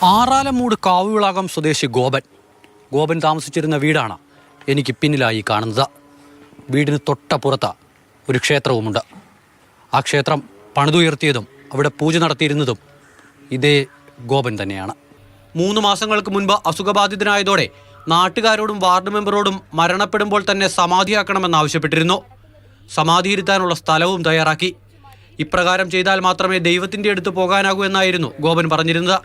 ആറാലമൂട് കാവുവിളാകം സ്വദേശി ഗോപൻ താമസിച്ചിരുന്ന വീടാണ് എനിക്ക് പിന്നിലായി കാണുന്നത്. വീടിന് തൊട്ടപ്പുറത്ത് ഒരു ക്ഷേത്രവുമുണ്ട്. ആ ക്ഷേത്രം പണിതുയർത്തിയതും അവിടെ പൂജ നടത്തിയിരുന്നതും ഇതേ ഗോപൻ തന്നെയാണ്. 3 മാസങ്ങൾക്ക് മുൻപ് അസുഖബാധിതനായതോടെ നാട്ടുകാരോടും വാർഡ് മെമ്പറോടും മരണപ്പെടുമ്പോൾ തന്നെ സമാധിയാക്കണമെന്നാവശ്യപ്പെട്ടിരുന്നു. സമാധിയിരുത്താനുള്ള സ്ഥലവും തയ്യാറാക്കി. ഇപ്രകാരം ചെയ്താൽ മാത്രമേ ദൈവത്തിൻ്റെ അടുത്ത് പോകാനാകൂ എന്നായിരുന്നു ഗോപൻ പറഞ്ഞിരുന്നത്.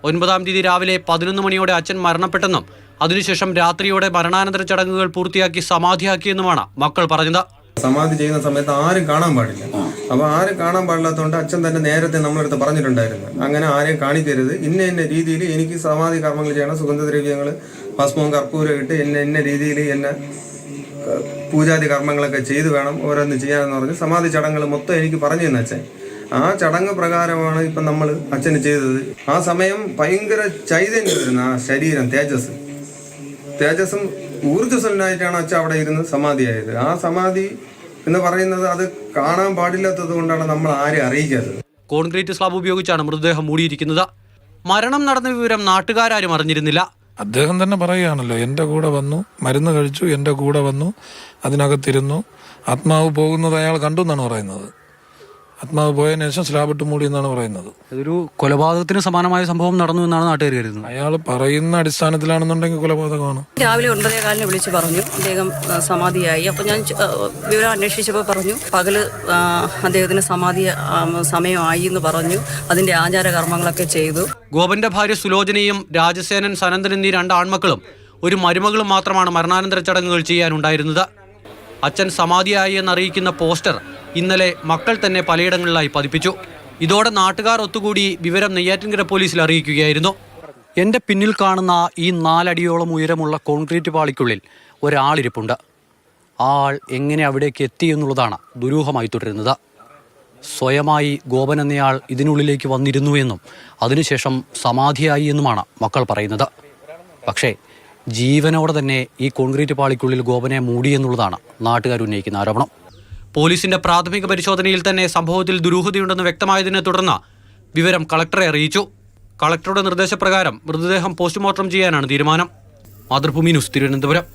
9-ാം തീയതി രാവിലെ 11 മണിയോടെ അച്ഛൻ മരണപ്പെട്ടെന്നും അതിനുശേഷം രാത്രിയോടെ മരണാനന്തര ചടങ്ങുകൾ പൂർത്തിയാക്കി സമാധിയാക്കിയെന്നുമാണ് മക്കൾ പറഞ്ഞത്. സമാധി ചെയ്യുന്ന സമയത്ത് ആരും കാണാൻ പാടില്ല. അപ്പോൾ ആരും കാണാൻ പാടില്ലാത്തതുകൊണ്ട് അച്ഛൻ തന്നെ നേരത്തെ നമ്മളടുത്ത് പറഞ്ഞിട്ടുണ്ടായിരുന്നു, അങ്ങനെ ആരെയും കാണിക്കരുത്, ഇന്ന രീതിയിൽ എനിക്ക് സമാധി കർമ്മങ്ങൾ ചെയ്യണം, സുഗന്ധദ്രവ്യങ്ങൾ ഭസ്മവും കർപ്പൂരം ഇട്ട് ഇന്ന രീതിയിൽ എന്നെ പൂജാതി കർമ്മങ്ങളൊക്കെ ചെയ്തു വേണം ഓരോന്ന് ചെയ്യാനെന്ന് പറഞ്ഞ് സമാധി ചടങ്ങുകൾ മൊത്തം എനിക്ക് പറഞ്ഞു തന്നെ അച്ഛൻ. ആ ചടങ്ങ് പ്രകാരമാണ് ഇപ്പം നമ്മൾ അച്ഛന് ചെയ്തത്. ആ സമയം ഭയങ്കര ചൈതന്യം വരുന്ന ആ ശരീരം, തേജസ്സും ഊർജ്ജസ്വലനായിട്ടാണ് അച്ഛൻ അവിടെ ഇരുന്ന് സമാധിയായത്. ആ സമാധി എന്ന് പറയുന്നത് അത് കാണാൻ പാടില്ലാത്തത് കൊണ്ടാണ് നമ്മൾ ആരെയും അറിയിക്കാത്തത്. കോൺക്രീറ്റ് സ്ലാബ് ഉപയോഗിച്ചാണ് മൃതദേഹം മൂടിയിരിക്കുന്നത്. മരണം നടന്ന വിവരം നാട്ടുകാരും അറിഞ്ഞിരുന്നില്ല. അദ്ദേഹം തന്നെ പറയുകയാണല്ലോ, എൻ്റെ കൂടെ വന്നു, മരുന്ന് കഴിച്ചു, എൻ്റെ കൂടെ വന്നു, അതിനകത്തിരുന്നു, ആത്മാവ് പോകുന്നത് അയാൾ കണ്ടു എന്നാണ് പറയുന്നത്. ആത്മാവ് പോയതിനു ശേഷം സ്ലാബിട്ട് മൂടി എന്നാണ് പറയുന്നത്. അതൊരു കൊലപാതകത്തിന് സമാനമായ സംഭവം നടന്നു എന്നാണ് നാട്ടുകാർ കരുതുന്നത്. അയാൾ പറയുന്ന അടിസ്ഥാനത്തിലാണെന്നുണ്ടെങ്കിൽ കൊലപാതകമാണ്. രാവിലെ 9:15 വിളിച്ച് പറഞ്ഞു അദ്ദേഹം സമാധിയായി. അപ്പോൾ ഞാൻ വിവരം അന്വേഷിച്ചപ്പോൾ പറഞ്ഞു പകല് അദ്ദേഹത്തിന് സമാധി സമയമായി എന്ന് പറഞ്ഞു. അതിന്റെ ആചാരകർമ്മങ്ങളൊക്കെ ചെയ്തു. ഗോപന്റെ ഭാര്യ സുലോചനയും രാജസേനൻ, സനന്ദൻ എന്നീ 2 ആൺമക്കളും ഒരു മരുമകളും മാത്രമാണ് മരണാനന്തര ചടങ്ങുകൾ ചെയ്യാനുണ്ടായിരുന്നത്. അച്ഛൻ സമാധിയായി എന്നറിയിക്കുന്ന പോസ്റ്റർ ഇന്നലെ മക്കൾ തന്നെ പലയിടങ്ങളിലായി പതിപ്പിച്ചു. ഇതോടെ നാട്ടുകാർ ഒത്തുകൂടി വിവരം നെയ്യാറ്റിൻകര പോലീസിൽ അറിയിക്കുകയായിരുന്നു. എൻ്റെ പിന്നിൽ കാണുന്ന ഈ 4 അടിയോളം ഉയരമുള്ള കോൺക്രീറ്റ് പാളിക്കുള്ളിൽ ഒരാളിരിപ്പുണ്ട്. ആൾ എങ്ങനെ അവിടേക്ക് എത്തി എന്നുള്ളതാണ് ദുരൂഹമായി തുടരുന്നത്. സ്വയമായി ഗോപൻ എന്നയാൾ ഇതിനുള്ളിലേക്ക് വന്നിരുന്നു എന്നും അതിനുശേഷം സമാധിയായി എന്നുമാണ് മക്കൾ പറയുന്നത്. പക്ഷേ ജീവനോടെ തന്നെ ഈ കോൺക്രീറ്റ് പാളിക്കുള്ളിൽ ഗോപനെ മൂടിയെന്നുള്ളതാണ് നാട്ടുകാർ ഉന്നയിക്കുന്ന ആരോപണം. പോലീസിന്റെ പ്രാഥമിക പരിശോധനയിൽ തന്നെ സംഭവത്തിൽ ദുരൂഹതയുണ്ടെന്ന് വ്യക്തമായതിനെ തുടർന്ന് വിവരം കളക്ടറെ അറിയിച്ചു. കളക്ടറുടെ നിർദ്ദേശപ്രകാരം മൃതദേഹം പോസ്റ്റ്മോർട്ടം ചെയ്യാനാണ് തീരുമാനം. മാതൃഭൂമി ന്യൂസ്, തിരുവനന്തപുരം.